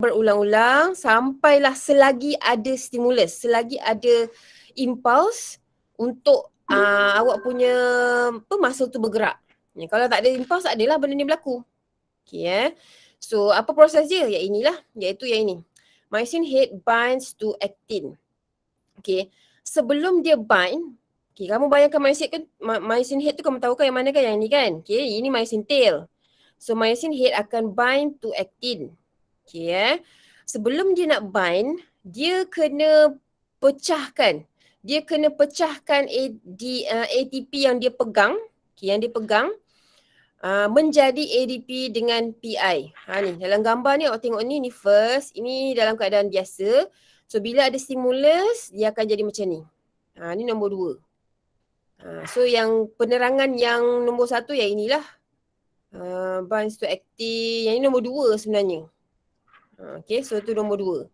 berulang-ulang sampailah selagi ada stimulus, selagi ada impuls untuk awak punya muscle tu bergerak. Kalau tak ada impuls, tak adalah benda ni berlaku. Okay, so apa proses dia? Iaitu yang ini. Myosin head binds to actin. Okay, sebelum dia bind, kamu bayangkan myosin head tu kamu tahu kan yang mana kan? Yang ni kan? Okay, ini myosin tail. So myosin head akan bind to actin. Okay, sebelum dia nak bind, dia kena pecahkan. Dia kena pecahkan ATP yang dia pegang, menjadi ADP dengan PI. Ni dalam gambar ni awak tengok ni first, ini dalam keadaan biasa. So bila ada stimulus, dia akan jadi macam ni. Ni nombor 2. So yang penerangan yang nombor 1 yang inilah. Binds to actin, yang ini nombor 2 sebenarnya. Okay, so tu nombor 2.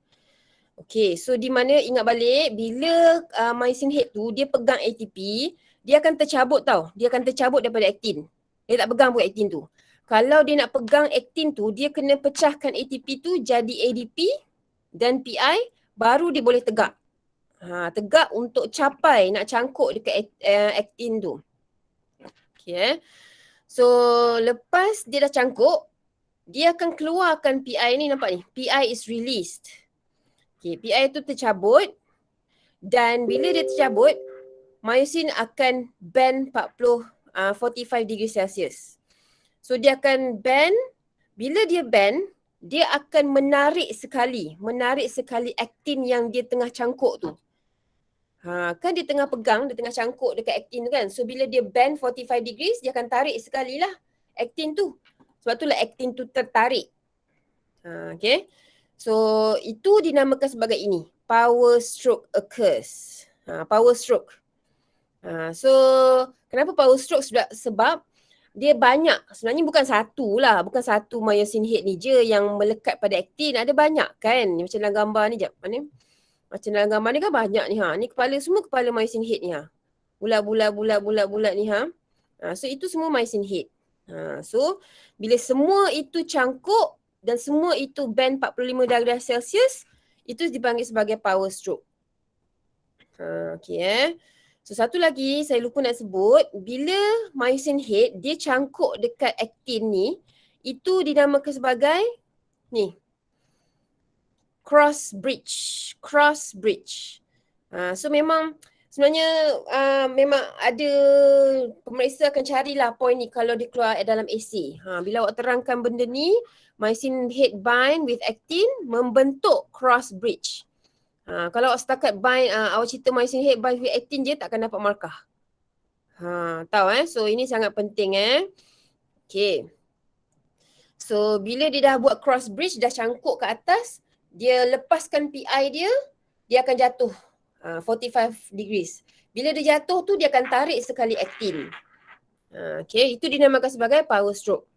Okay, so di mana ingat balik, bila myosin head tu dia pegang ATP, dia akan tercabut tau. Dia akan tercabut daripada actin. Dia tak pegang pun actin tu. Kalau dia nak pegang actin tu, dia kena pecahkan ATP tu jadi ADP dan PI, baru dia boleh tegak. Tegak untuk capai, nak cangkuk dekat actin tu. Okay. So, lepas dia dah cangkuk, dia akan keluarkan PI ni, nampak ni? PI is released. Okay, PI tu tercabut dan bila dia tercabut, myosin akan bend 45 degree Celsius. So dia akan bend, bila dia bend, dia akan menarik sekali aktin yang dia tengah cangkuk tu. Kan dia tengah pegang, dia tengah cangkuk dekat aktin tu kan. So bila dia bend 45 degrees, dia akan tarik sekali lah aktin tu. Sebab tu lah aktin tu tertarik. Okay. So itu dinamakan sebagai ini. Power stroke occurs. Power stroke. So kenapa power stroke? Sebab dia banyak. Sebenarnya bukan satu lah. Bukan satu myosin head ni je yang melekat pada aktin. Ada banyak kan. Macam dalam gambar ni. Macam dalam gambar ni kan banyak ni. Ni kepala, semua kepala myosin head ni. Bulat ni. So itu semua myosin head. So bila semua itu cangkuk dan semua itu bend 45 darjah Celsius, itu dipanggil sebagai power stroke. Okay. So satu lagi saya lupa nak sebut, bila myosin head dia cangkuk dekat aktin ni, itu dinamakan sebagai ni, cross bridge. So memang sebenarnya memang ada pemeriksa akan carilah point ni kalau dia keluar dalam essay. Bila awak terangkan benda ni, myosin head bind with actin membentuk cross bridge. Kalau awak setakat bind, awak cerita myosin head bind with actin je, takkan dapat markah. Tahu So ini sangat penting Okay. So bila dia dah buat cross bridge, dah cangkuk ke atas, dia lepaskan PI dia, dia akan jatuh 45 degrees. Bila dia jatuh tu, dia akan tarik sekali aktin. Okay, itu dinamakan sebagai power stroke.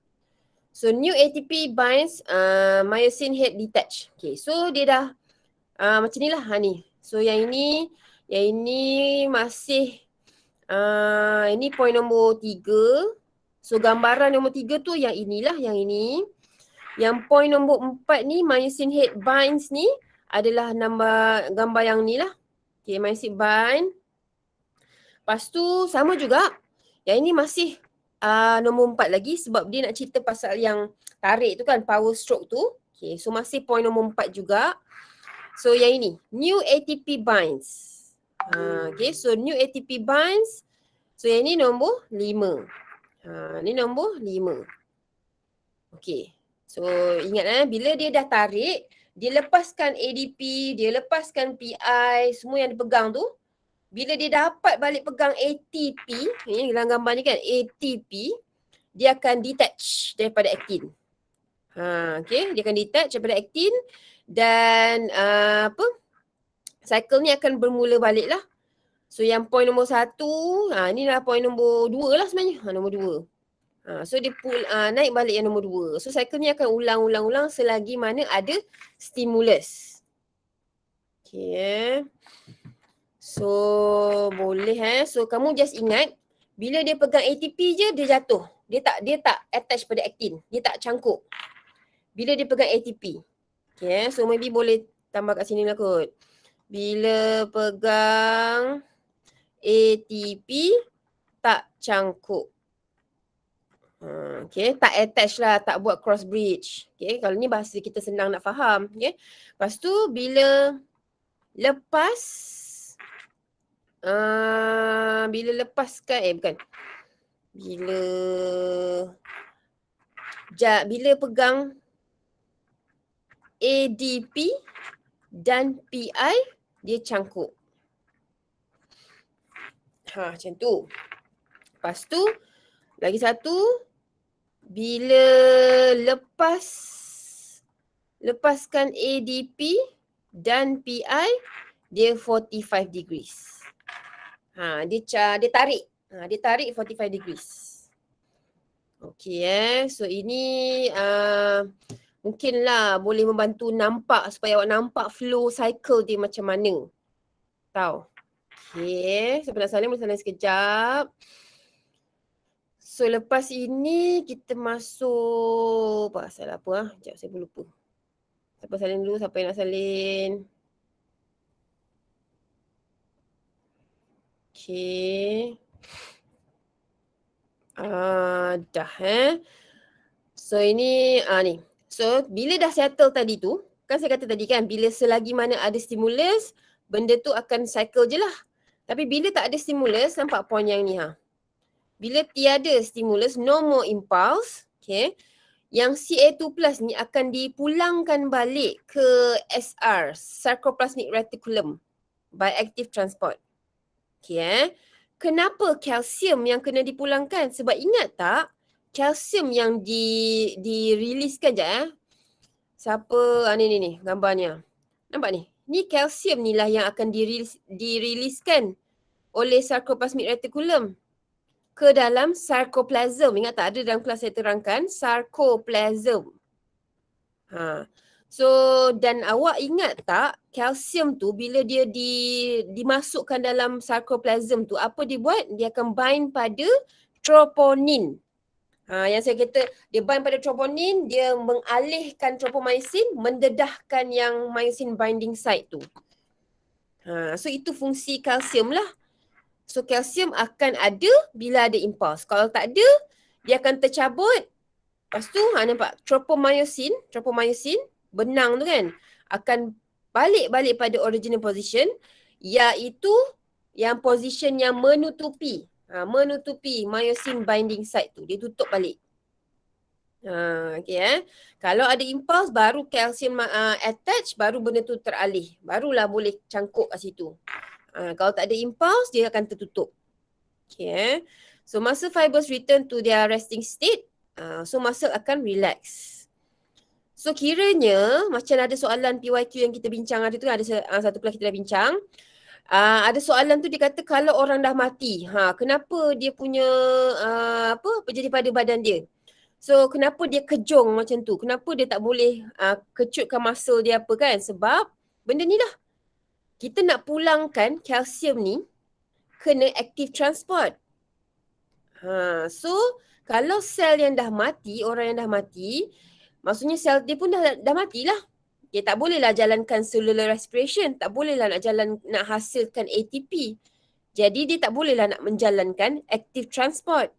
So new ATP binds myosin head detach. Okay, so dia dah macam ni lah ni. So yang ini masih ini point nombor 3. So gambaran nombor 3 tu yang inilah, yang ini. Yang point nombor 4 ni, myosin head binds ni adalah gambar yang ni lah. Okay, myosin bind. Lepas tu sama juga. Yang ini masih nombor 4 lagi sebab dia nak cerita pasal yang tarik tu kan, power stroke tu. Okay, so masih point nombor 4 juga. So yang ini, new ATP binds. Okay, so new ATP binds. So yang ini nombor 5. Ni nombor 5. Okay. So ingat bila dia dah tarik, dia lepaskan ADP, dia lepaskan PI, semua yang dipegang tu. Bila dia dapat balik pegang ATP, ni dalam gambar ni kan, ATP, dia akan detach daripada aktin. Okay, dia akan detach daripada aktin dan cycle ni akan bermula balik lah. So yang point nombor 1, ni lah point nombor 2 lah sebenarnya. Nombor 2. So dia naik balik yang nombor 2. So cycle ni akan ulang selagi mana ada stimulus. Okay. So boleh So kamu just ingat, bila dia pegang ATP je, dia jatuh. Dia tak attach pada aktin. Dia tak cangkuk. Bila dia pegang ATP. Okay, so maybe boleh tambah kat sini lah kot. Bila pegang ATP tak cangkuk. Okay, tak attach lah, tak buat cross bridge. Okay, kalau ni bahasa kita senang nak faham. Okay, lepas tu bila lepas, bila lepaskan, bukan. Bila pegang ADP dan PI, dia cangkuk. Macam tu. Lepas tu, lagi satu, bila lepaskan ADP dan PI, dia 45 degrees. Dia tarik. Dia tarik 45 degrees. Okay, so ini mungkinlah boleh membantu nampak, supaya awak nampak flow cycle dia macam mana. Tahu? Okay, siapa nak salin boleh salin sekejap. So lepas ini kita masuk pasal apa Sekejap saya pun lupa. Siapa salin dulu, siapa yang nak salin? Okay. Dah So ini ni. So bila dah settle tadi tu, kan saya kata tadi kan, bila selagi mana ada stimulus, benda tu akan cycle je lah. Tapi bila tak ada stimulus, nampak poin yang ni Bila tiada stimulus, no more impulse, okay, yang CA2 plus ni akan dipulangkan balik ke SR, sarcoplasmic reticulum, by active transport. Okay, kenapa kalsium yang kena dipulangkan? Sebab ingat tak, kalsium yang diriliskan je Siapa, ni gambarnya. Nampak ni? Ni kalsium ni lah yang akan diriliskan oleh sarcoplasmic reticulum ke dalam sarcoplasm. Ingat tak, ada dalam kelas saya terangkan sarcoplasm. So dan awak ingat tak, kalsium tu bila dia dimasukkan dalam sarcoplasm tu, apa dia buat? Dia akan bind pada troponin. Yang saya kata dia bind pada troponin, dia mengalihkan tropomyosin, mendedahkan yang myosin binding site tu. So itu fungsi kalsium lah. So kalsium akan ada bila ada impuls. Kalau tak ada, dia akan tercabut. Lepas tu nampak tropomyosin benang tu kan, akan balik pada original position, iaitu yang position yang menutupi myosin binding site tu, dia tutup balik. Kalau ada impuls, baru kalsium attach, baru benda tu teralih, barulah boleh cangkuk kat situ. Kalau tak ada impuls, dia akan tertutup. Okay. So masa fibers return to their resting state, so muscle akan relax. So kiranya macam ada soalan PYQ yang kita bincang hari tu, ada satu kelas kita dah bincang. Ada soalan tu dia kata kalau orang dah mati, kenapa dia punya apa jadi pada badan dia? So kenapa dia kejung macam tu? Kenapa dia tak boleh kecutkan muscle dia apa kan? Sebab benda ni lah. Kita nak pulangkan kalsium ni kena active transport. So kalau sel yang dah mati, orang yang dah mati, maksudnya sel dia pun dah matilah. Dia tak bolehlah jalankan cellular respiration, tak bolehlah nak hasilkan ATP. Jadi dia tak bolehlah nak menjalankan active transport.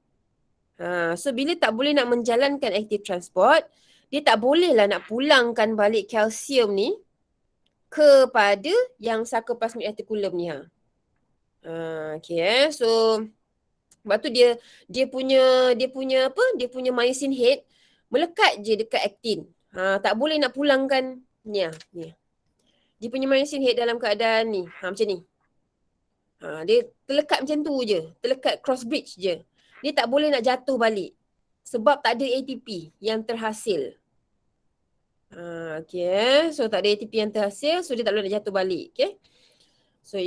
So bila tak boleh nak menjalankan active transport, dia tak bolehlah nak pulangkan balik kalsium ni kepada yang sarcoplasmic reticulum ni. Okay, so sebab tu dia punya myosin head melekat je dekat actin. Tak boleh nak pulangkan ni. Dia punya myosin head dalam keadaan ni, macam ni. Dia terlekat macam tu je, terlekat cross bridge je. Dia tak boleh nak jatuh balik sebab tak ada ATP yang terhasil. Okay, so tak ada ATP yang terhasil, so dia tak boleh nak jatuh balik. Okay, so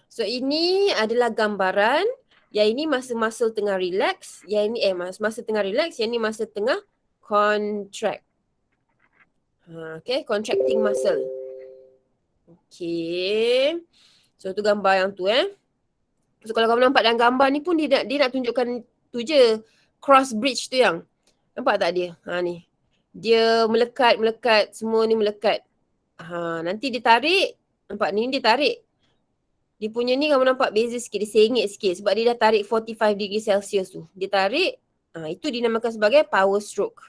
so ini adalah gambaran. Yang ini masa muscle tengah relax, yang ini masa tengah relax, yang ini masa tengah contract. Okay, contracting muscle. Okay, so tu gambar yang tu So kalau kamu nampak dalam gambar ni pun dia nak tunjukkan tu je, cross bridge tu yang. Nampak tak dia? Ni. Dia melekat, semua ni melekat. Nanti dia tarik, nampak ni dia tarik. Dia punya ni kamu nampak beza sikit, dia sengit sikit sebab dia dah tarik 45 degree Celsius tu. Dia tarik, itu dinamakan sebagai power stroke.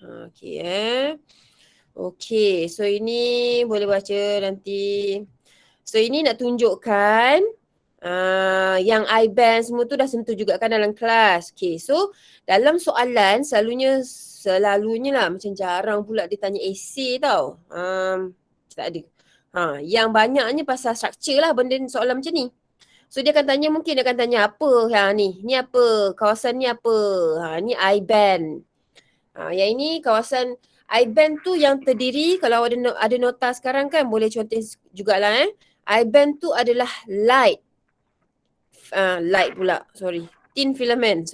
Okay. Okay, so ini boleh baca nanti. So ini nak tunjukkan yang I-band semua tu dah sentuh juga kan dalam kelas. Okay, so dalam soalan selalunya lah, macam jarang pula dia tanya essay tau. Tak ada. Yang banyaknya pasal structure lah benda soalan macam ni. So dia akan tanya, mungkin dia akan tanya apa ni apa, kawasan ni apa, ni I-band. Yang ini kawasan I-band tu yang terdiri, kalau ada nota sekarang kan boleh contoh jugalah I-band tu adalah light thin filament,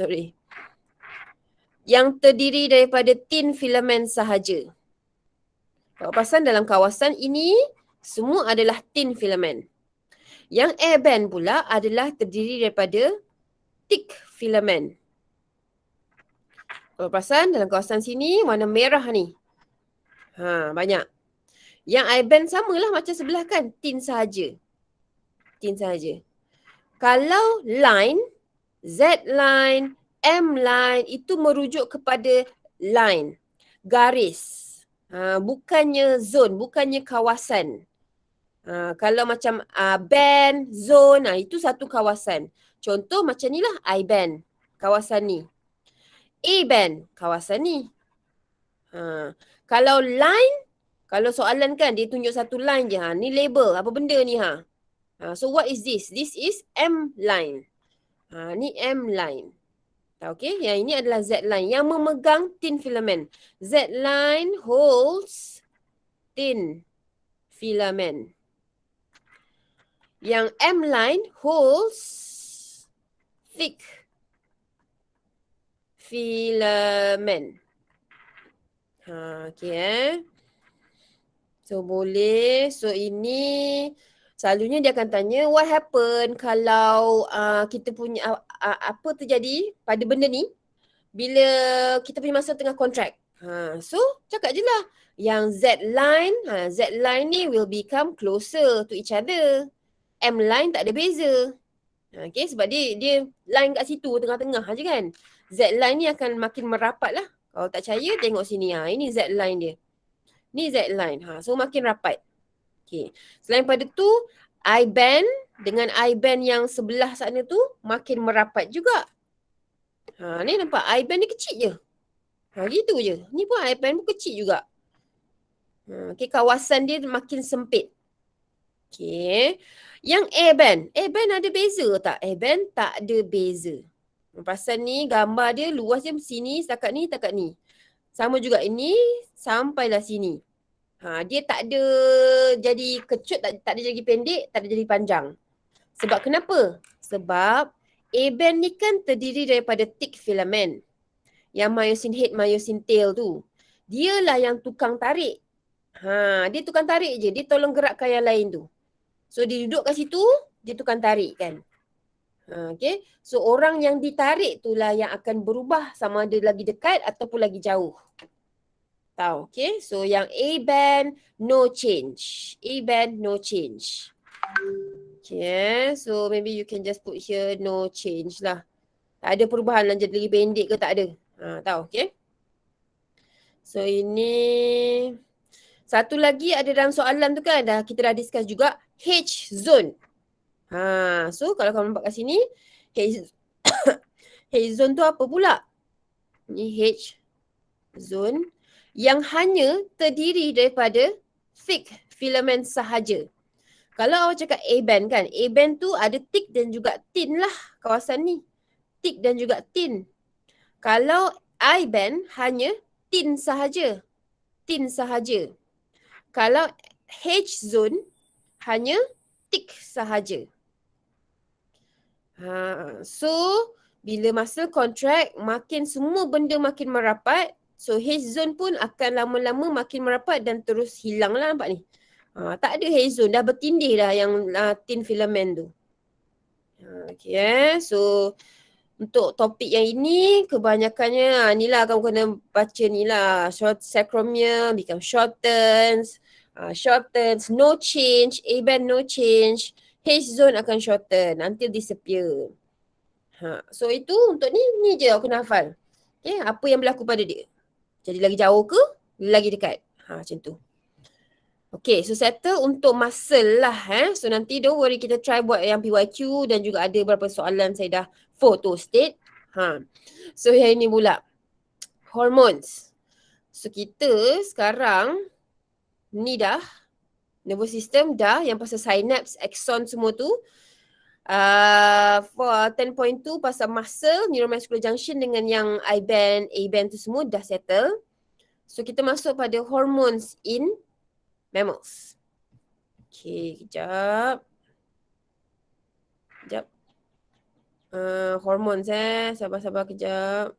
yang terdiri daripada thin filament sahaja. Kalau pasal dalam kawasan ini semua adalah thin filament. Yang airband pula adalah terdiri daripada thick filament. Kalau perasan dalam kawasan sini warna merah ni. Banyak. Yang I-band samalah macam sebelah kan, thin sahaja. Kalau line, Z line, M line itu merujuk kepada line, garis. Bukannya zone, bukannya kawasan. Kalau macam band, zone, itu satu kawasan. Contoh macam ni lah I-band, kawasan ni. A-band, kawasan ni. Kalau line, kalau soalan kan dia tunjuk satu line je. Ni label, apa benda ni so what is this? This is M line. Ni M line. Okay, yang ini adalah Z line yang memegang thin filament. Z line holds thin filament. Yang M line holds thick filament. Okay. So boleh. So ini selalunya dia akan tanya what happen kalau kita punya apa terjadi pada benda ni bila kita punya masa tengah kontrak. So cakap je lah yang Z line ni will become closer to each other. M line tak ada beza. Okay, sebab dia line kat situ tengah-tengah je kan. Z line ni akan makin merapat lah. Kalau tak percaya tengok sini. Ini Z line dia. Ni Z line. So makin rapat. Okay. Selain pada tu, I-band dengan I-band yang sebelah sana tu makin merapat juga. Ni nampak I-band ni kecil je. Gitu je. Ni pun I-band pun kecil juga. Okay, kawasan dia makin sempit. Okay. Yang A-band ada beza tak? A-band tak ada beza. Pasal ni gambar dia luas je sini setakat ni. Sama juga ini sampailah sini. Dia tak ada jadi kecut, tak ada jadi pendek, tak ada jadi panjang. Sebab kenapa? Sebab A-band ni kan terdiri daripada thick filament. Yang myosin head, myosin tail tu. Dialah yang tukang tarik. Dia tukang tarik je. Dia tolong gerakkan yang lain tu. So dia duduk kat situ, dia tukang tarik kan. Okay. So orang yang ditarik itulah yang akan berubah sama ada lagi dekat ataupun lagi jauh. Tahu, okay. So yang A-band, no change. A-band, no change. Okay. So maybe you can just put here no change lah. Tak ada perubahan lah jadi lagi pendek ke tak ada. Tahu, okay. So ini satu lagi ada dalam soalan tu kan kita dah discuss juga H zone. So kalau kamu nampak kat sini H zone tu apa pula? Ni H zone yang hanya terdiri daripada thick filament sahaja. Kalau awak cakap A-band kan, A-band tu ada thick dan juga thin lah kawasan ni. Thick dan juga thin. Kalau I-band hanya thin sahaja. Kalau H zone hanya thick sahaja. So bila masa kontrak makin semua benda makin merapat, so H zone pun akan lama-lama makin merapat dan terus hilang lah nampak ni. Tak ada H zone, dah bertindih dah yang thin filament tu. Okay, so Untuk topik yang ini, kebanyakannya ni lah kamu kena baca ni lah. Short sacromia become shortens. Shortens, no change, A-band no change. H-zone akan shorten until disappear. So itu untuk ni je aku nak hafal. Okay, apa yang berlaku pada dia. Jadi lagi jauh ke, lagi dekat. Macam tu. Okay, so settle untuk muscle lah. So nanti don't worry, kita try buat yang PYQ dan juga ada beberapa soalan saya dah photo state. So yang ini pula. Hormones. So kita sekarang ni dah. Nervous system dah. Yang pasal synapse, axon semua tu. For 10.2 pasal muscle, neuromuscular junction dengan yang I-band, A-band tu semua dah settle. So kita masuk pada hormones in mammals. Okay, kejap. Hormones sabar-sabar kejap.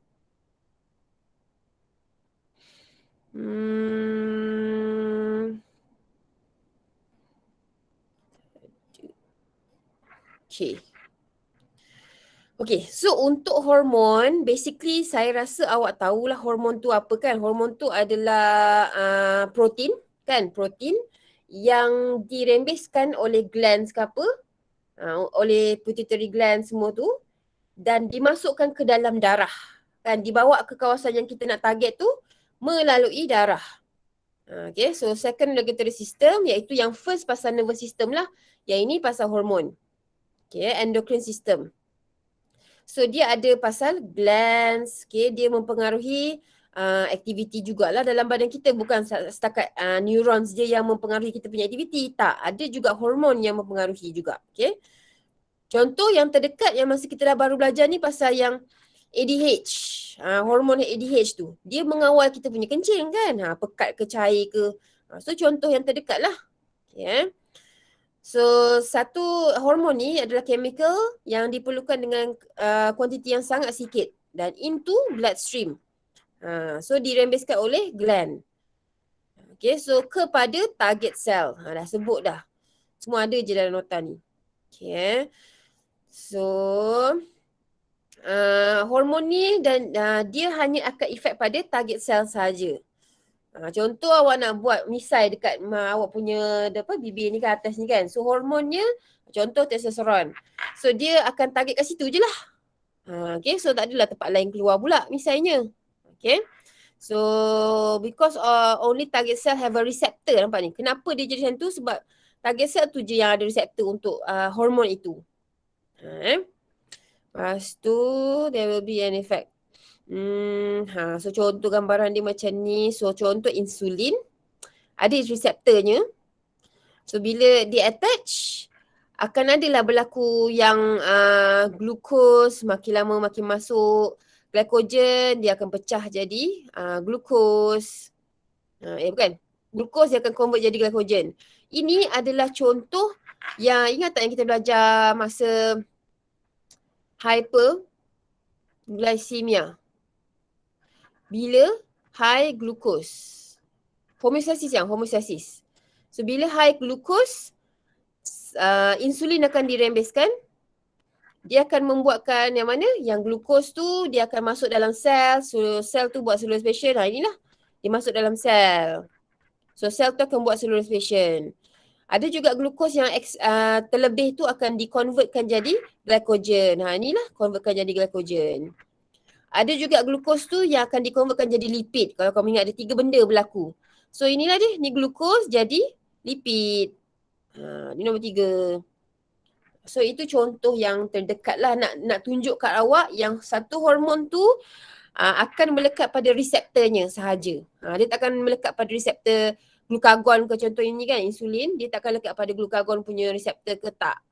Okay, so untuk hormon, basically saya rasa awak tahulah hormon tu apa kan. Hormon tu adalah protein kan, protein yang dirembeskan oleh glands ke apa, oleh pituitary gland semua tu dan dimasukkan ke dalam darah. Kan, dibawa ke kawasan yang kita nak target tu melalui darah. Okay, so second regulatory system iaitu yang first pasal nervous system lah. Yang ini pasal hormon. Okay, endocrine system. So dia ada pasal glands, okay, dia mempengaruhi aktiviti jugalah dalam badan kita. Bukan setakat neurons je yang mempengaruhi kita punya aktiviti. Tak, ada juga hormon yang mempengaruhi juga. Okay. Contoh yang terdekat yang masa kita dah baru belajar ni pasal yang ADH. Hormon ADH tu. Dia mengawal kita punya kencing kan. Pekat ke cair ke. So contoh yang terdekat lah. Okay. So satu hormon ni adalah chemical yang diperlukan dengan kuantiti yang sangat sikit dan into bloodstream. So dirembeskan oleh gland. Okay, so kepada target cell. Dah sebut dah. Semua ada je dalam nota ni. Okay. So hormon ni dan dia hanya akan efek pada target cell saja. Contoh awak nak buat misai dekat awak punya bibir ni ke atas ni kan. So hormonnya contoh testosteron. So dia akan target kat situ je lah. Okay, so tak adalah tempat lain keluar pula misainya. Okay. So because only target cell have a receptor, nampak ni. Kenapa dia jadi macam tu? Sebab target cell tu je yang ada receptor untuk hormon itu. Lepas tu there will be an effect. So contoh gambaran dia macam ni. So contoh insulin ada reseptornya. So bila dia attach akan adalah berlaku yang glukos makin lama makin masuk. Glycogen dia akan pecah jadi glukos. Bukan. Glukos dia akan convert jadi glycogen. Ini adalah contoh yang ingat tak yang kita belajar masa hyperglycemia. Bila high glucose. Homeostasis. So bila high glucose, insulin akan dirembeskan. Dia akan membuatkan yang mana? Yang glukos tu dia akan masuk dalam sel. So sel tu buat cellular expansion. Inilah. Dia masuk dalam sel. So sel tu akan buat cellular expansion. Ada juga glukos yang terlebih tu akan dikonvertkan jadi glycogen. Inilah konvertkan jadi glycogen. Ada juga glukos tu yang akan dikonvertkan jadi lipid. Kalau kamu ingat ada 3 benda berlaku. So inilah dia. Ni glukos jadi lipid. Ni nombor 3. So itu contoh yang terdekat lah. Nak tunjuk kat awak yang satu hormon tu akan melekat pada reseptornya sahaja. Dia tak akan melekat pada reseptor glukagon ke, contoh ini kan insulin. Dia tak akan lekat pada glukagon punya reseptor ke tak.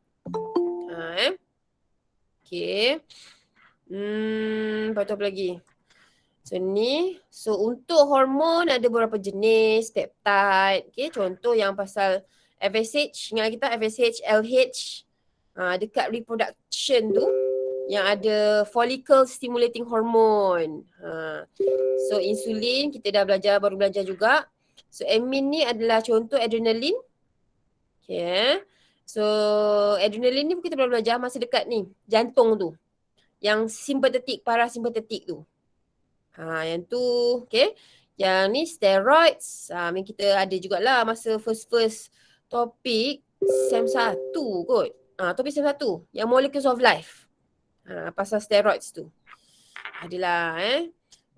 Okay. Lepas tu apa lagi? So ni, so untuk hormon ada beberapa jenis, peptide. Okay, contoh yang pasal FSH, ingat kita FSH, LH. Dekat reproduction tu yang ada follicle stimulating hormone. So insulin kita dah baru belajar juga. So amine ni adalah contoh adrenaline. Okay. So adrenaline ni kita baru belajar masa dekat ni, jantung tu. Yang simpatetik, parasimpatetik tu. Yang tu, okay. Yang ni steroids. Ni kita ada jugalah masa first topik SEM 1 kot. Topik SEM 1 yang molecules of life. Pasal steroids tu. Adalah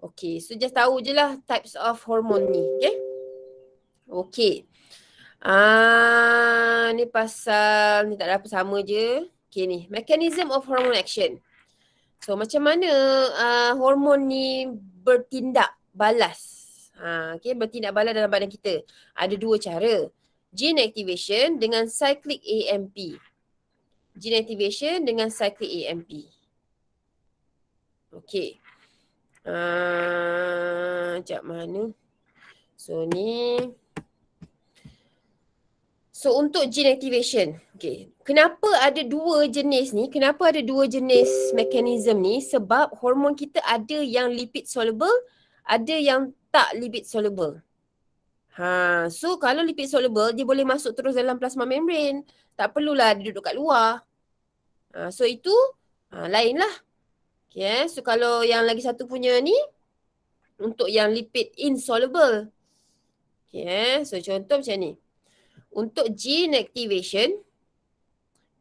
Okay, so just tahu je lah types of hormone ni. Okay. Okay. Ni pasal ni tak ada apa sama je. Okay ni, mechanism of hormone action. So macam mana hormon ni bertindak balas. Okay, bertindak balas dalam badan kita. Ada dua cara. Gene activation dengan cyclic AMP. Gene activation dengan cyclic AMP. Okay. Sekejap mana. So ni. So untuk gene activation. Okay. Kenapa ada dua jenis ni? Kenapa ada dua jenis mekanisme ni? Sebab hormon kita ada yang lipid soluble, ada yang tak lipid soluble. So kalau lipid soluble, dia boleh masuk terus dalam plasma membrane. Tak perlulah dia duduk kat luar. So itu lain lah. Okay, so kalau yang lagi satu punya ni, untuk yang lipid insoluble. Okay, so contoh macam ni. Untuk gene activation,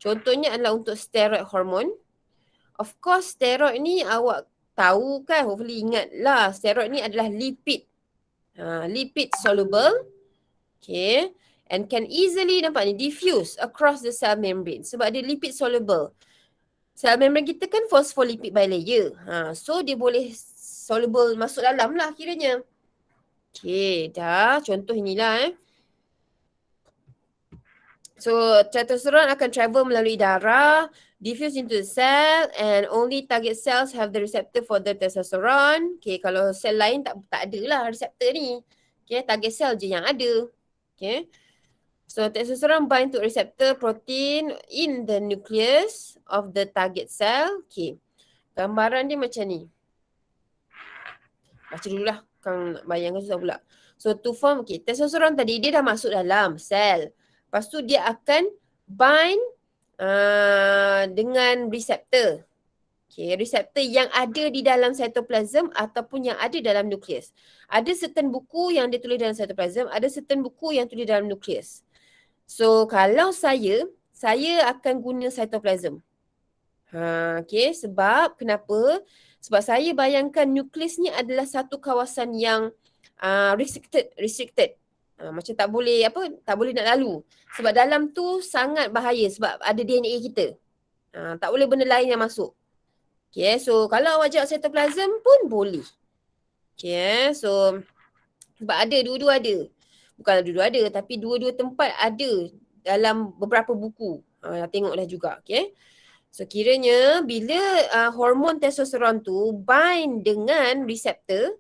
contohnya adalah untuk steroid hormone. Of course, steroid ni awak tahu kan, hopefully ingat lah. Steroid ni adalah lipid. Lipid soluble. Okay. And can easily, nampak ni, diffuse across the cell membrane. Sebab dia lipid soluble. Sel membrane kita kan phospholipid bilayer. So dia boleh soluble masuk dalam lah kiranya. Okay, dah. Contoh inilah So, testosterone akan travel melalui darah, diffuse into the cell and only target cells have the receptor for the testosterone. Okay, kalau sel lain tak ada lah reseptor ni. Okay, target cell je yang ada. Okay. So, testosterone bind to receptor protein in the nucleus of the target cell. Okay. Gambaran dia macam ni. Baca dululah. Kang bayangkan susah pula. So, to form, okay, testosterone tadi dia dah masuk dalam sel. Lepas tu dia akan bind dengan reseptor. Okay, reseptor yang ada di dalam cytoplasm ataupun yang ada dalam nukleus. Ada certain buku yang dia tulis dalam cytoplasm, ada certain buku yang tulis dalam nukleus. So, kalau saya akan guna cytoplasm. Okay, sebab kenapa? Sebab saya bayangkan nukleus ni adalah satu kawasan yang restricted. Macam tak boleh nak lalu. Sebab dalam tu sangat bahaya sebab ada DNA kita. Tak boleh benda lain yang masuk. Okay, so kalau awak jawab cytoplasm pun boleh. Okay, so sebab ada, dua-dua ada. Bukanlah dua-dua ada, tapi dua-dua tempat ada dalam beberapa buku. Tengoklah juga, okay. So kiranya bila hormon testosteron tu bind dengan reseptor,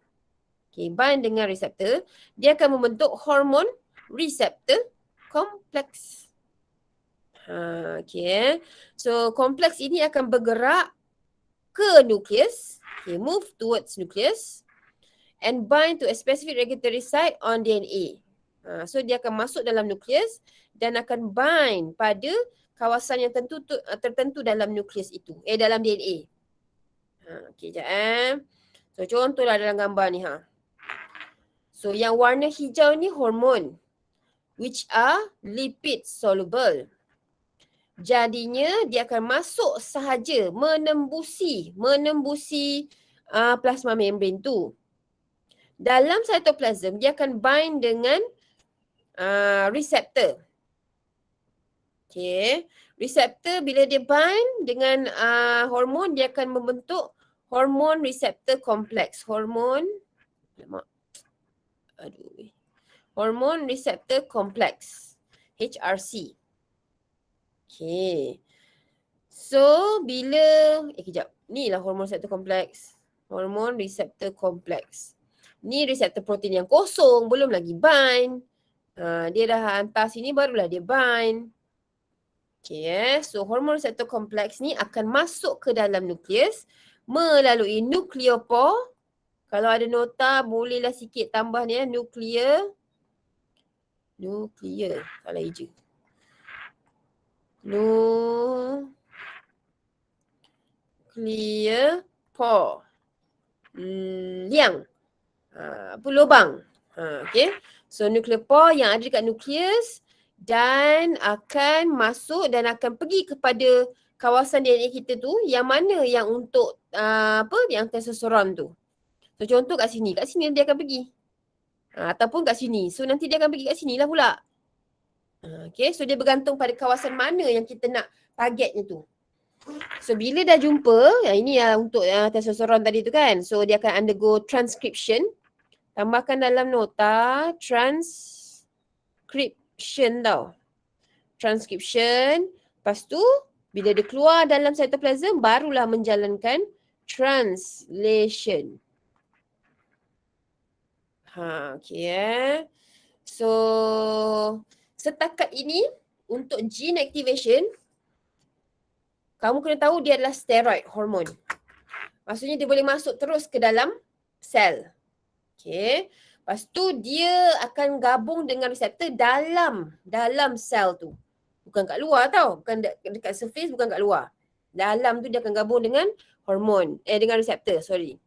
bind dengan reseptor, dia akan membentuk hormon reseptor kompleks. So kompleks ini akan bergerak ke nukleus, move towards nucleus and bind to a specific regulatory site on DNA. So dia akan masuk dalam nukleus dan akan bind pada kawasan yang tertentu dalam nukleus itu, dalam DNA. Sekejap So contohlah dalam gambar ni So yang warna hijau ni hormon which are lipid soluble. Jadinya dia akan masuk sahaja menembusi plasma membrane tu. Dalam cytoplasm dia akan bind dengan reseptor. Okay. Reseptor bila dia bind dengan hormon, dia akan membentuk hormon reseptor kompleks. Hormon reseptor kompleks. HRC. Okay. So, bila kejap. Ni lah hormon reseptor kompleks. Hormon reseptor kompleks. Ni reseptor protein yang kosong, belum lagi bind. Dia dah hantar sini barulah dia bind. Okay, so hormon reseptor kompleks ni akan masuk ke dalam nukleus melalui nukleopor. Kalau ada nota bolehlah sikit tambah ni nuklear. Salah hijau. nuclear pore. Liang. Lubang. Okay. So nuclear pore yang ada dekat nukleus dan akan masuk dan akan pergi kepada kawasan DNA kita tu yang mana yang untuk yang testosteron tu. So contoh kat sini dia akan pergi. Ataupun kat sini. So nanti dia akan pergi kat sini lah pula. Okay, so dia bergantung pada kawasan mana yang kita nak targetnya tu. So bila dah jumpa, yang ini untuk testosteron tadi tu kan. So dia akan undergo transcription. Tambahkan dalam nota transcription tau. Transcription. Lepas tu bila dia keluar dalam cytoplasm barulah menjalankan translation. Okay. So setakat ini untuk gene activation kamu kena tahu dia adalah steroid hormon. Maksudnya dia boleh masuk terus ke dalam sel. Okay. Lepas tu dia akan gabung dengan reseptor dalam sel tu. Bukan kat luar tau. Bukan dekat surface, bukan kat luar. Dalam tu dia akan gabung dengan hormon. Dengan reseptor, sorry.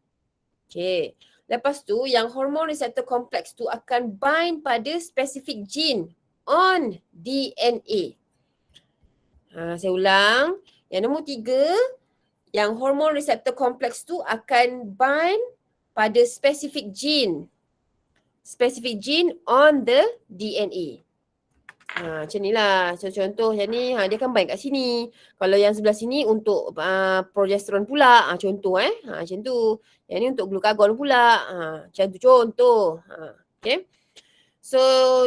Okay. Lepas tu yang hormon reseptor kompleks tu akan bind pada specific gene on DNA. Saya ulang. Yang nombor 3, yang hormon reseptor kompleks tu akan bind pada specific gene on the DNA. Macam ni lah. So, contoh yang ni, dia akan bind kat sini. Kalau yang sebelah sini untuk progesteron pula. Contoh macam tu. Yang ni untuk glukagon pula. Macam tu contoh. Okay. So,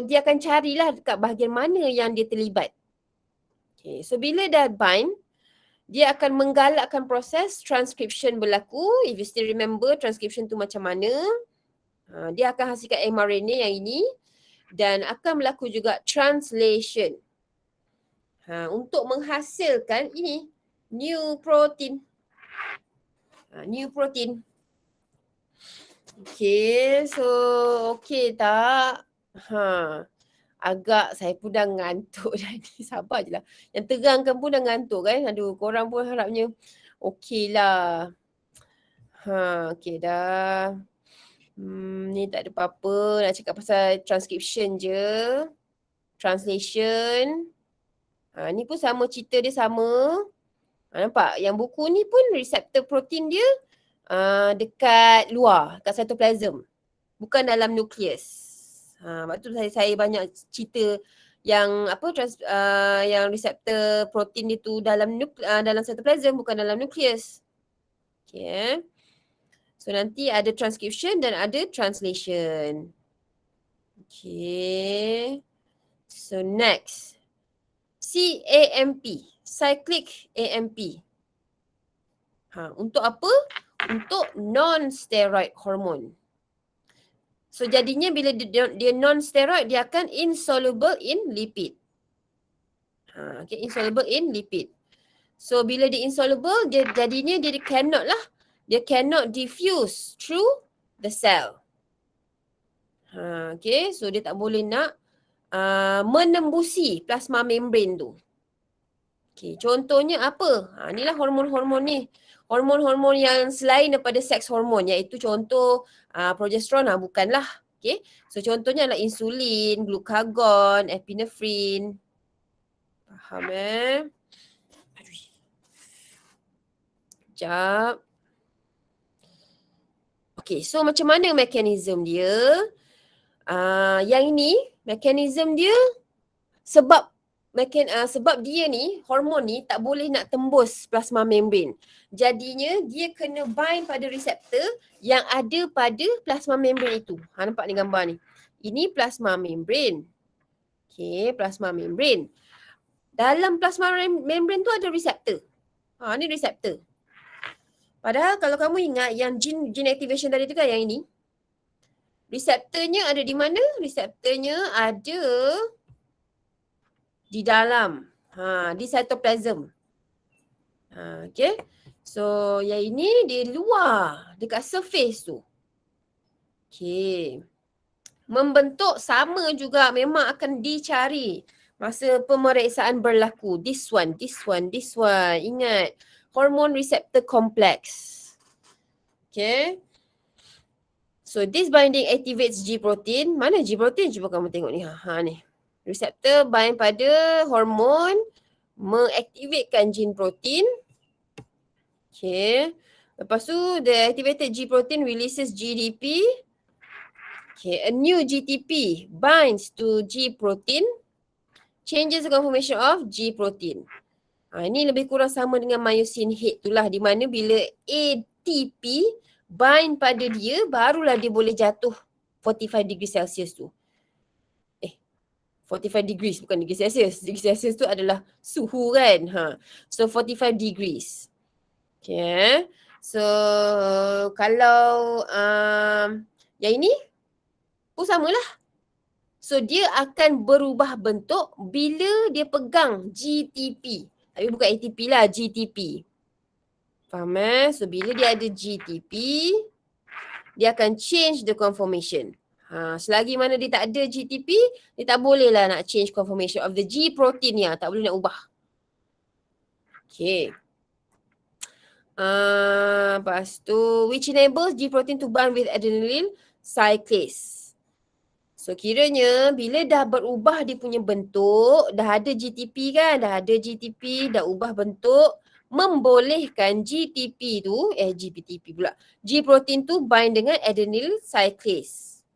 dia akan carilah dekat bahagian mana yang dia terlibat. Okay. So, bila dah bind, dia akan menggalakkan proses transcription berlaku. If you still remember transcription tu macam mana. Dia akan hasilkan mRNA yang ini. Dan akan berlaku juga translation. Untuk menghasilkan ini. New protein. New protein. Okay. So, okay tak? Agak saya pun dah ngantuk dah ni. Sabar je lah. Yang terangkan pun dah ngantuk kan. Aduh, korang pun harapnya okey lah. Okey dah. Ni tak ada apa-apa. Nak cakap pasal transcription je. Translation. Ni pun sama, cerita dia sama. Nampak? Yang buku ni pun reseptor protein dia dekat luar, kat cytoplasm. Bukan dalam nukleus. Lepas tu saya banyak cerita yang yang reseptor protein dia tu dalam cytoplasm, bukan dalam nukleus. Okay. So nanti ada transcription dan ada translation. Okay. So next. CAMP. Cyclic AMP. Untuk apa? Untuk non-steroid hormone. So jadinya bila dia non-steroid, dia akan insoluble in lipid. Okay, insoluble in lipid. So bila dia insoluble, jadinya dia cannot diffuse through the cell. Okay, so dia tak boleh nak menembusi plasma membrane tu. Okay, contohnya apa? Inilah hormon-hormon ni. Hormon-hormon yang selain daripada seks hormon, iaitu contoh progesteron bukanlah. Okay. So contohnya adalah insulin, glukagon, epinephrine. Faham Aduh. Sekejap. Okay, so macam mana mekanisme dia? Yang ini, mekanisme dia sebab dia ni, hormon ni tak boleh nak tembus plasma membrane. Jadinya dia kena bind pada reseptor yang ada pada plasma membrane itu. Nampak ni gambar ni. Ini plasma membrane. Okay, plasma membrane. Dalam plasma membrane tu ada reseptor. Ni reseptor. Padahal kalau kamu ingat yang gene activation tadi tu kan yang ini. Reseptornya ada di mana? Reseptornya ada di dalam, di cytoplasm. Okay. So, yang ini di luar, dekat surface tu. Okay. Membentuk sama juga memang akan dicari masa pemeriksaan berlaku. This one. Ingat, hormone receptor complex. Okay. So this binding activates G protein. Mana G protein? Cuba kamu tengok ni. Ni. Reseptor bind pada hormon, mengaktifkan gene protein. Okay. Lepas tu the activated G protein releases GDP. Okay. A new GTP binds to G protein, changes the conformation of G protein. Ini lebih kurang sama dengan myosin head tu lah, di mana bila ATP bind pada dia, barulah dia boleh jatuh 45 degree Celsius tu. 45 degrees bukan degree Celsius. Degree Celsius tu adalah suhu kan. So 45 degrees. Okay. So kalau yang ini pun samalah. So dia akan berubah bentuk bila dia pegang GTP. Tapi bukan ATP lah, GTP. Faham So bila dia ada GTP, dia akan change the conformation. Selagi mana dia tak ada GTP, dia tak boleh lah nak change conformation of the G protein ni. Tak boleh nak ubah. Okay. Lepas tu, which enables G protein to bind with adenylyl cyclase. So kiranya bila dah berubah dia punya bentuk, dah ada GTP kan, dah ubah bentuk, membolehkan GTP tu, GPTP pula, G protein tu bind dengan adenylyl cyclase.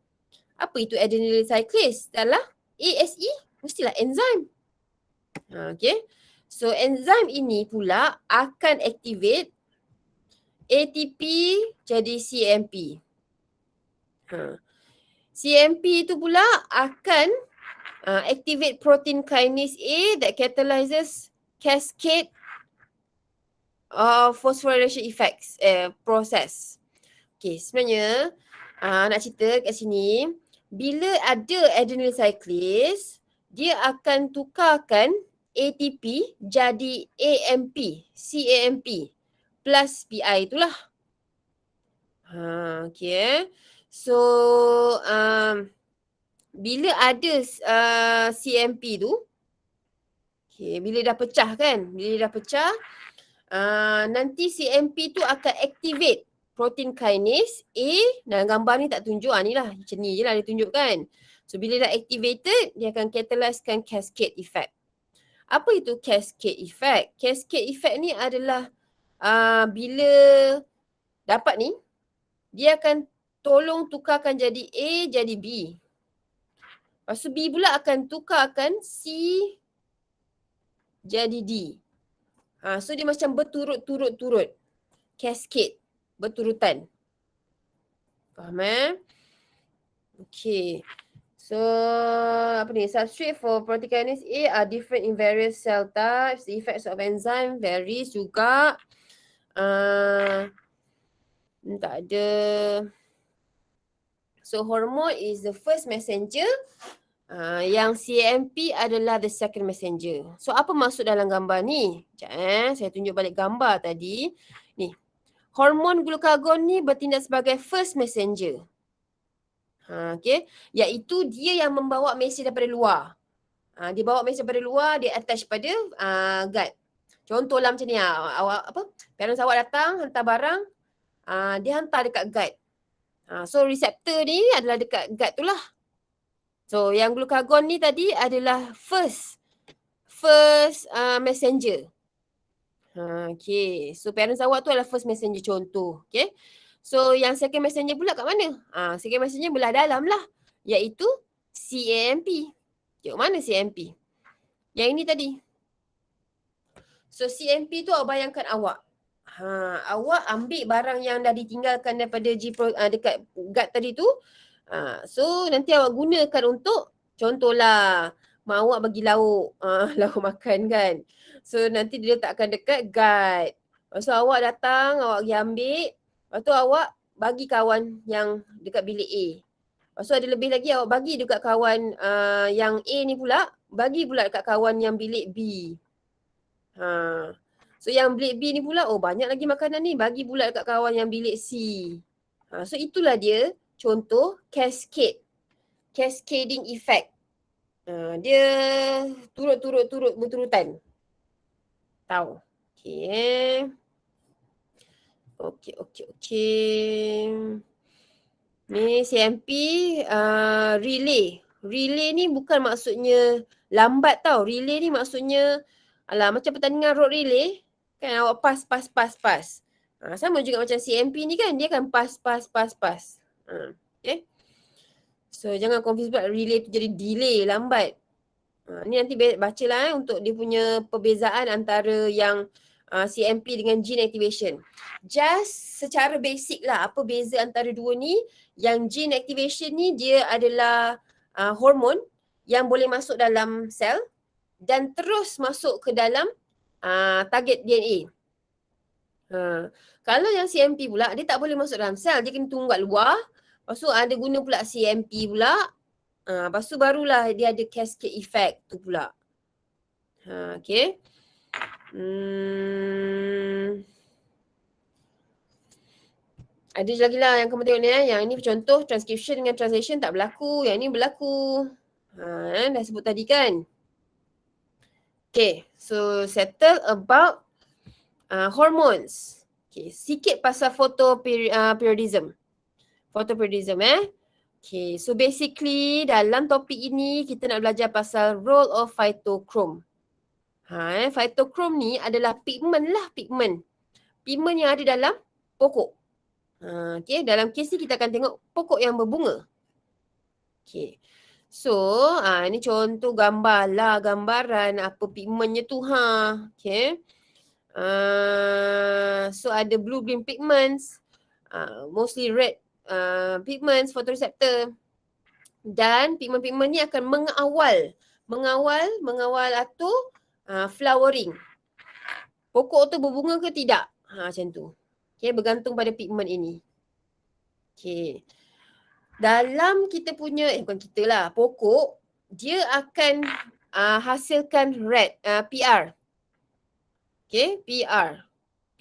Apa itu adenylyl cyclase? Adalah ASE, mestilah enzim. Okay. So enzim ini pula akan activate ATP jadi CMP. CMP itu pula akan activate protein kinase A that catalyzes cascade of phosphorylation effects process. Okay, sebenarnya nak cerita kat sini, bila ada adenylyl cyclase, dia akan tukarkan ATP jadi AMP, CAMP plus PI itulah. Okay. So, bila ada CMP tu, okay, bila dah pecah kan, nanti CMP tu akan activate protein kinase A. Dalam gambar ni tak tunjuk, ni lah, macam ni je lah dia tunjukkan. So, bila dah activated, dia akan catalysekan cascade effect. Apa itu cascade effect? Cascade effect ni adalah bila dapat ni, dia akan tolong tukarkan jadi A jadi B. Lepas tu B pula akan tukarkan C jadi D. So dia macam berturut-turut. Cascade. Berturutan. Faham Okay. So apa ni? Substrate for protein kinase A are different in various cell types. The effects of enzyme varies juga. Tak ada. So hormone is the first messenger. Yang CMP adalah the second messenger. So apa maksud dalam gambar ni? Sekejap saya tunjuk balik gambar tadi. Ni. Hormon glukagon ni bertindak sebagai first messenger. Okay. Iaitu dia yang membawa mesej daripada luar. Dia bawa mesej daripada luar, dia attach pada gut. Contohlah macam ni. Parents awak datang, hantar barang. Dia hantar dekat gut. So reseptor ni adalah dekat gut tu lah. So yang glukagon ni tadi adalah first messenger. Okay. So parents awak tu adalah first messenger contoh. Okay. So yang second messenger pula kat mana? Second messenger belah dalam lah. Iaitu CAMP. Tengok mana CAMP? Yang ini tadi. So CAMP tu awak bayangkan awak. Awak ambil barang yang dah ditinggalkan daripada dekat gut tadi tu. So nanti awak gunakan untuk, contohlah mak awak bagi lauk, lauk makan kan. So nanti dia letakkan dekat gut. Lepas tu awak datang, awak pergi ambil. Lepas tu awak bagi kawan yang dekat bilik A. Lepas tu ada lebih lagi awak bagi dekat kawan yang A ni pula, bagi pula dekat kawan yang bilik B. So yang bilik B ni pula, banyak lagi makanan ni, bagi pula dekat kawan yang bilik C. So itulah dia contoh cascading effect. Dia turut-turut berturutan. Tahu. Okay. Okey. Ni CMP relay. Relay ni bukan maksudnya lambat tau. Relay ni maksudnya macam pertandingan road relay kan, awak pas. Sama juga macam CMP ni kan, dia kan pas. Okay. So jangan confuse pula relay tu jadi delay, lambat. Ni nanti bacalah untuk dia punya perbezaan antara yang CMP dengan gene activation. Just secara basic lah apa beza antara dua ni. Yang gene activation ni dia adalah hormon yang boleh masuk dalam sel dan terus masuk ke dalam target DNA. Kalau yang CMP pula dia tak boleh masuk dalam sel, dia kena tunggu kat luar. Lepas tu ada guna pula CMP pula. Lepas tu barulah dia ada cascade effect tu pula. Okay. Ada lagi lah yang kamu tengok ni. Yang ni contoh transcription dengan translation tak berlaku. Yang ni berlaku. Dah sebut tadi kan. Okay. So settle about hormones. Okay. Sikit pasal photoperiodism. Photoperiodism Okay. So basically dalam topik ini kita nak belajar pasal role of phytochrome. Phytochrome ni adalah pigmen lah, pigmen. Pigmen yang ada dalam pokok. Okay, dalam kes ni kita akan tengok pokok yang berbunga. Okay. So, ni contoh gambar lah, gambaran apa pigmennya tu Okay. So ada blue green pigments, mostly red pigments, photoreceptor. Dan pigmen-pigmen ni akan mengawal atau flowering. Pokok tu berbunga ke tidak? Macam tu. Okay, bergantung pada pigmen ini. Okay. Dalam kita punya, bukan kita lah, pokok, dia akan hasilkan red, PR. Okay, PR.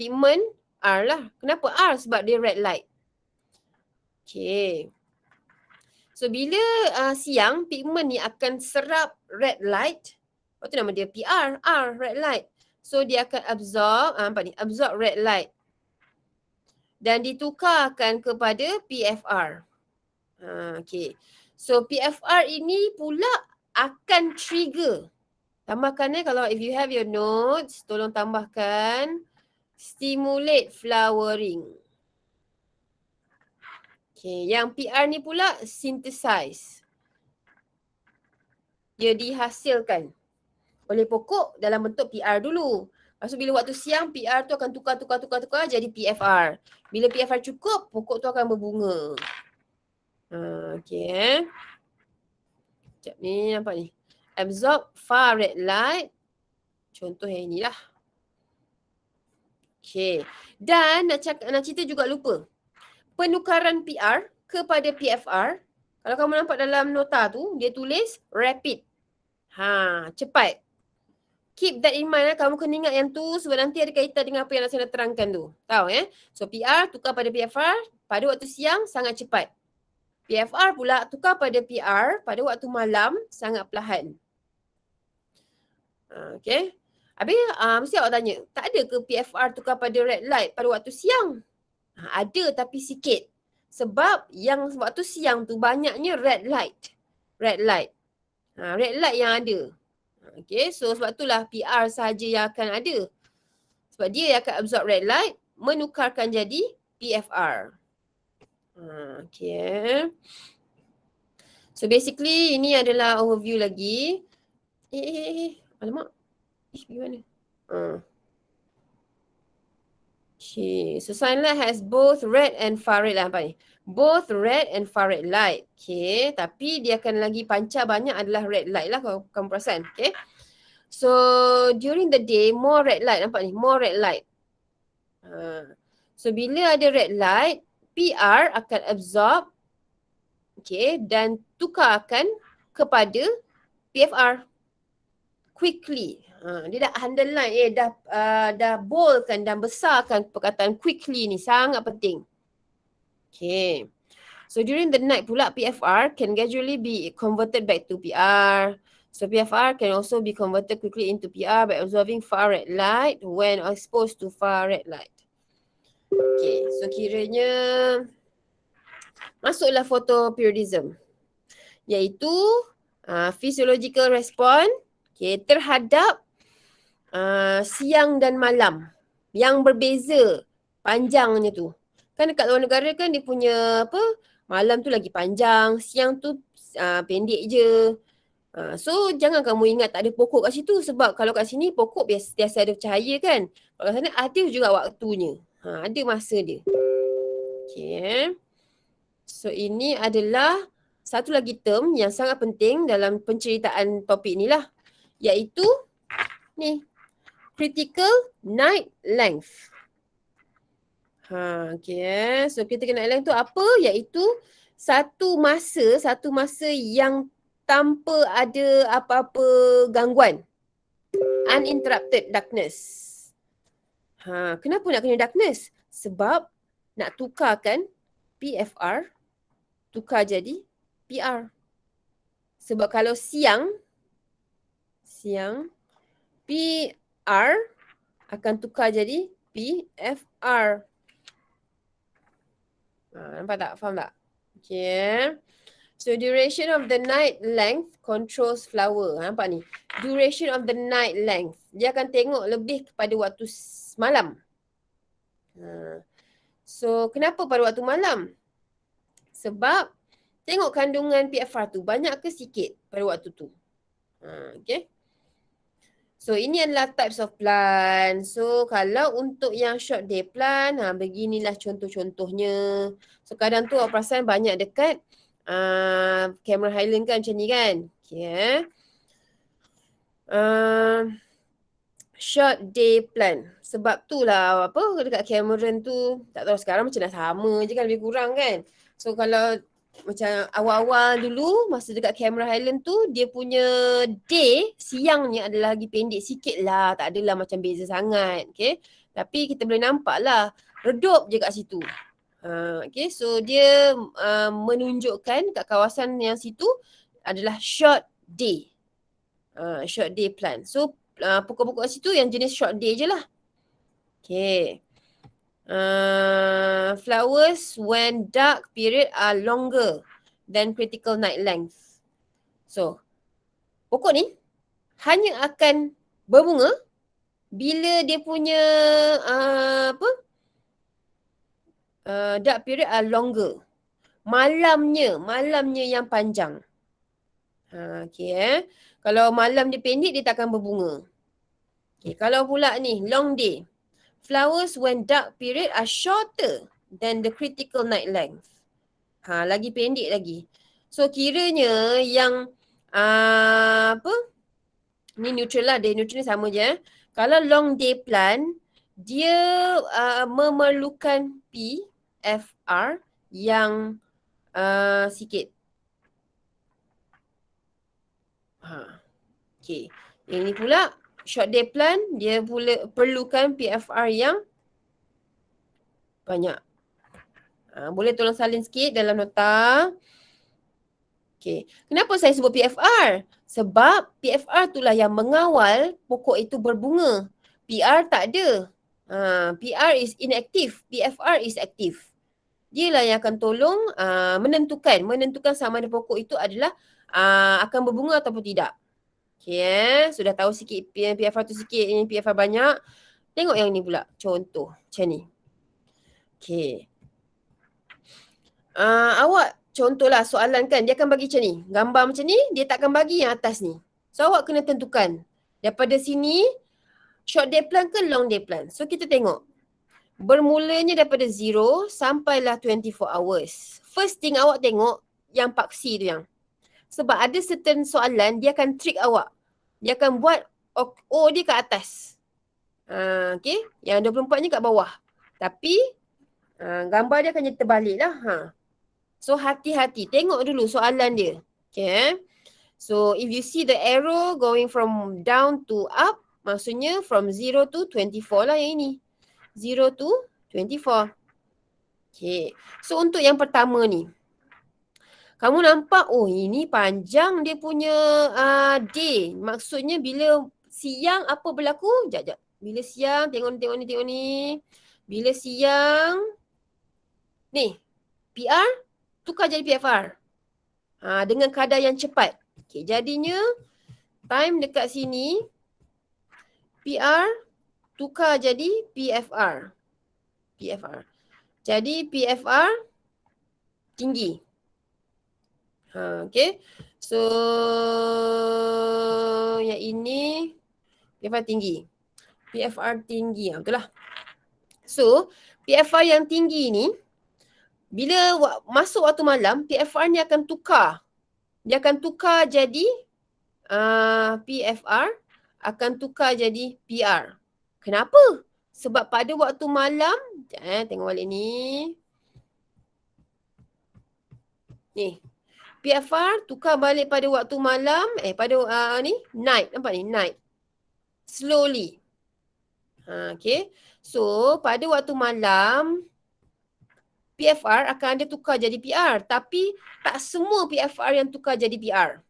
Pigmen R lah. Kenapa R? Sebab dia red light. Okay. So, bila siang, pigmen ni akan serap red light. Lepas tu nama dia PR, R, red light. So, dia akan absorb red light. Dan ditukarkan kepada PFR. Okay. So PFR ini pula akan trigger. Tambahkan kalau if you have your notes, tolong tambahkan stimulate flowering. Okay. Yang PR ni pula synthesize. Dia dihasilkan oleh pokok dalam bentuk PR dulu. Lepas tu bila waktu siang, PR tu akan tukar jadi PFR. Bila PFR cukup, pokok tu akan berbunga. Okay. Sekejap ni, nampak ni. Absorb far red light. Contoh yang inilah. Okay. Dan nak cerita juga lupa. Penukaran PR kepada PFR. Kalau kamu nampak dalam nota tu, dia tulis rapid. Cepat. Keep that in mind. Kamu kena ingat yang tu sebab nanti ada kaitan dengan apa yang nak saya terangkan tu. Tahu So PR tukar pada PFR pada waktu siang sangat cepat. PFR pula tukar pada PR pada waktu malam sangat perlahan. Okay. Habis mesti awak tanya, tak ada ke PFR tukar pada red light pada waktu siang? Ada tapi sikit. Sebab yang waktu siang tu banyaknya red light. Red light yang ada. Okay, so sebab itulah PR sahaja yang akan ada. Sebab dia yang akan absorb red light, menukarkan jadi PFR. Okay. So basically ini adalah overview lagi. Alamak. Gimana? Okay. So sunlight has both red and far red lah. Nampak ni? Both red and far red light. Okay. Tapi dia akan lagi pancar banyak adalah red light lah kalau kamu perasan. Okay. So during the day more red light. Nampak ni? More red light. So bila ada red light, PR akan absorb. Okay. Dan tukarkan kepada PFR. Quickly. Dia dah underline, dah boldkan dan besarkan perkataan quickly ni. Sangat penting. Okay. So during the night pula PFR can gradually be converted back to PR. So PFR can also be converted quickly into PR by absorbing far red light when exposed to far red light. Okay, so kiranya masuklah photoperiodism, iaitu physiological response terhadap siang dan malam yang berbeza panjangnya tu. Kan dekat luar negara kan dia punya malam tu lagi panjang, siang tu pendek je. So jangan kamu ingat tak ada pokok kat situ, sebab kalau kat sini pokok biasa ada cahaya kan. Kalau kat sana ada juga waktunya. Ada masa dia. Okay. So ini adalah satu lagi term yang sangat penting dalam penceritaan topik ni lah. Iaitu ni, critical night length. Okay. So critical night length tu apa? Iaitu satu masa yang tanpa ada apa-apa gangguan. Uninterrupted darkness. Kenapa nak kena darkness? Sebab nak tukarkan PFR tukar jadi PR. Sebab kalau siang PR akan tukar jadi PFR. Nampak tak? Faham tak? Okay. So duration of the night length controls flower. Nampak ni? Duration of the night length. Dia akan tengok lebih kepada waktu malam. So kenapa pada waktu malam? Sebab tengok kandungan PFR tu banyak ke sikit pada waktu tu. Okay. So ini adalah types of plant. So kalau untuk yang short day plant, beginilah contoh-contohnya. So kadang tu awak perasan banyak dekat Cameron Highland kan macam ni kan. Okay. Short day plant. Sebab tu lah dekat Cameron tu, tak tahu sekarang macam dah sama je kan, lebih kurang kan. So kalau macam awal-awal dulu masa dekat Cameron Highland tu, dia punya day siangnya adalah lagi pendek sikit lah, tak adalah macam beza sangat. Okay. Tapi kita boleh nampak lah redup je kat situ. Okay, so dia menunjukkan kat kawasan yang situ adalah short day. Short day plant. So pokok-pokok kat situ yang jenis short day je lah. Okay. Flowers when dark period are longer than critical night length. So, pokok ni hanya akan berbunga bila dia punya dark period are longer. Malamnya yang panjang. Okay. Kalau malam dia pendek, dia tak akan berbunga. Okay. Kalau pula ni long day, flowers when dark period are shorter than the critical night length. Lagi pendek lagi. So kiranya yang ni neutral lah, day neutral ni sama je. Kalau long day plant, dia memerlukan PFR yang sikit. Okay. Yang ni pula short day plant, dia perlukan PFR yang banyak. Boleh tolong salin sikit dalam nota. Okay. Kenapa saya sebut PFR? Sebab PFR itulah yang mengawal pokok itu berbunga. PR tak ada. PR is inactive. PFR is active. Dialah yang akan tolong menentukan sama ada pokok itu adalah akan berbunga ataupun tidak. Okay, sudah tahu sikit PFR tu sikit, ini PFR banyak. Tengok yang ni pula, contoh macam ni. Okay. Awak contohlah soalan kan, dia akan bagi macam ni. Gambar macam ni, dia tak akan bagi yang atas ni. So awak kena tentukan. Daripada sini, short day plant ke long day plant. So kita tengok. Bermulanya daripada 0 sampailah 24 hours. First thing awak tengok yang paksi tu yang. Sebab ada certain soalan, dia akan trick awak. Dia akan buat O dia kat atas. Okay. Yang 24 ni kat bawah. Tapi, gambar dia akan jadi terbalik lah. So, hati-hati. Tengok dulu soalan dia. Okay. So, if you see the arrow going from down to up, maksudnya from 0 to 24 lah yang ini. 0 to 24. Okay. So, untuk yang pertama ni. Kamu nampak, ini panjang dia punya day. Maksudnya bila siang apa berlaku? Sekejap. Bila siang, tengok ni. Bila siang, ni, PR tukar jadi PFR. Dengan kadar yang cepat. Okay, jadinya time dekat sini, PR tukar jadi PFR. PFR. Jadi PFR tinggi. Okay. So, yang ini PFR tinggi. PFR tinggi. Betul lah. So, PFR yang tinggi ni, bila masuk waktu malam, PFR ni akan tukar. Dia akan tukar jadi PFR, akan tukar jadi PR. Kenapa? Sebab pada waktu malam, tengok balik ni. Ni, PFR tukar balik pada waktu malam, pada ni, night. Nampak ni, night. Slowly. Okay. So, pada waktu malam, PFR akan ada tukar jadi PR. Tapi, tak semua PFR yang tukar jadi PR.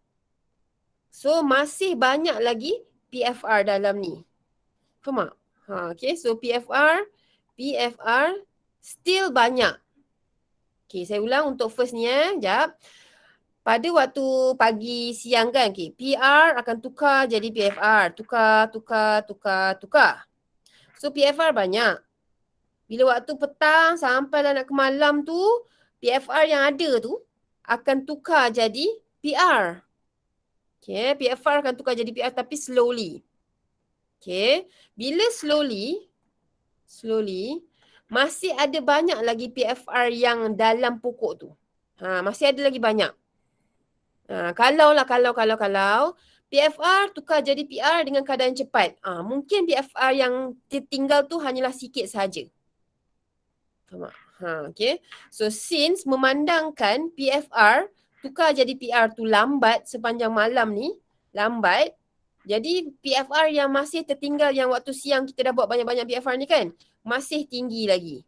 So, masih banyak lagi PFR dalam ni. Faham tak? Okay, so PFR still banyak. Okay, saya ulang untuk first ni Sekejap. Pada waktu pagi, siang kan, okay, PR akan tukar jadi PFR. Tukar. So, PFR banyak. Bila waktu petang sampai nak ke malam tu, PFR yang ada tu akan tukar jadi PR. Okay, PFR akan tukar jadi PR tapi slowly. Okay, bila slowly, masih ada banyak lagi PFR yang dalam pokok tu. Masih ada lagi banyak. Kalau PFR tukar jadi PR dengan keadaan cepat. Mungkin PFR yang tertinggal tu hanyalah sikit sahaja. Faham tak? Okay. So, since memandangkan PFR tukar jadi PR tu lambat sepanjang malam ni, lambat, jadi PFR yang masih tertinggal yang waktu siang kita dah buat banyak-banyak PFR ni kan, masih tinggi lagi.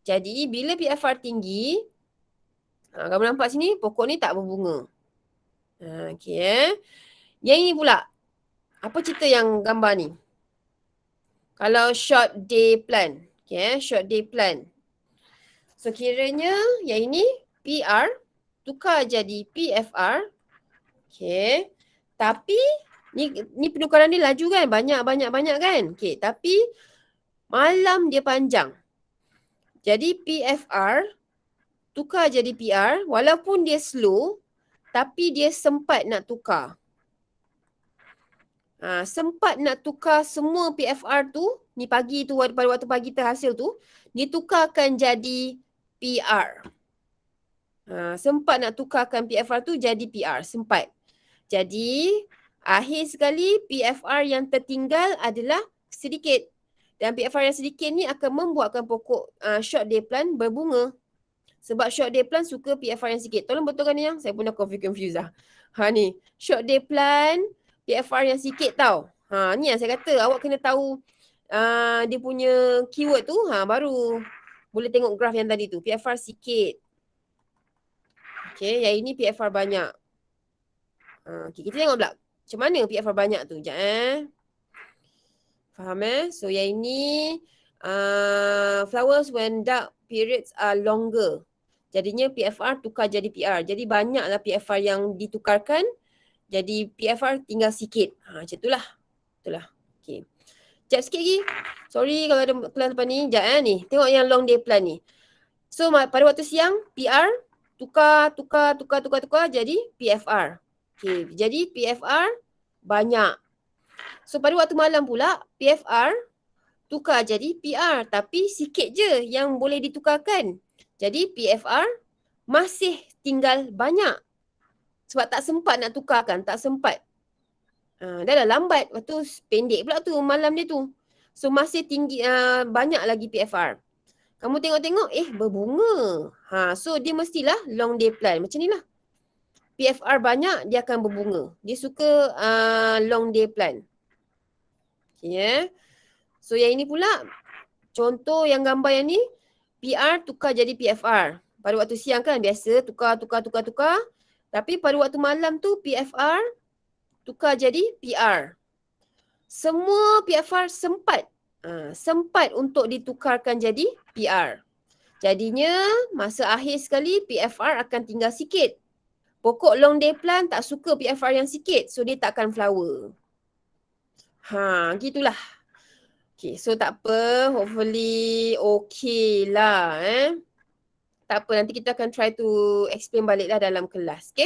Jadi, bila PFR tinggi, kamu nampak sini, pokok ni tak berbunga. Okay. Yang ini pula, apa cerita yang gambar ni? Kalau short day plan. Okay, short day plan. So, kiranya yang ini PR tukar jadi PFR. Okay. Tapi, ni penukaran ni laju kan? Banyak kan? Okay, tapi malam dia panjang. Jadi, PFR tukar jadi PR. Walaupun dia slow, tapi dia sempat nak tukar. Sempat nak tukar semua PFR tu, ni pagi tu, pada waktu pagi terhasil tu, ditukarkan jadi PR. Sempat nak tukarkan PFR tu jadi PR, sempat. Jadi, akhir sekali PFR yang tertinggal adalah sedikit. Dan PFR yang sedikit ni akan membuatkan pokok short day plant berbunga. Sebab short day plant suka PFR yang sikit. Tolong betulkan ni yang, saya pun dah confused dah. Ni, short day plant, PFR yang sikit tau. Ni yang saya kata, awak kena tahu dia punya keyword tu, baru boleh tengok graf yang tadi tu. PFR sikit. Okay, yang ini PFR banyak. Okay, kita tengok pula. Macam mana PFR banyak tu? Sekejap Faham So, yang ini flowers when dark periods are longer. Jadinya PFR tukar jadi PR. Jadi banyaklah PFR yang ditukarkan. Jadi PFR tinggal sikit. Macam itulah. Itulah. Okay. Sekejap sikit lagi. Sorry kalau ada kelas depan ni. Sekejap ni. Tengok yang long day plan ni. So pada waktu siang, PR tukar. Jadi PFR. Okay. Jadi PFR banyak. So pada waktu malam pula, PFR tukar jadi PR. Tapi sikit je yang boleh ditukarkan. Jadi PFR masih tinggal banyak. Sebab tak sempat nak tukarkan. Tak sempat. Dah lambat. Lepas tu pendek pula tu malam dia tu. So masih tinggi, banyak lagi PFR. Kamu tengok-tengok, berbunga. So dia mestilah long day plan. Macam ni lah. PFR banyak, dia akan berbunga. Dia suka long day plan. Okay. So yang ini pula, contoh yang gambar yang ni, PR tukar jadi PFR. Pada waktu siang kan biasa tukar. Tapi pada waktu malam tu PFR tukar jadi PR. Semua PFR sempat sempat untuk ditukarkan jadi PR. Jadinya masa akhir sekali PFR akan tinggal sikit. Pokok long day plant tak suka PFR yang sikit, so dia takkan flower. Gitulah. Okay, so tak apa. Hopefully okay lah. Tak apa, nanti kita akan try to explain balik lah dalam kelas. Okay.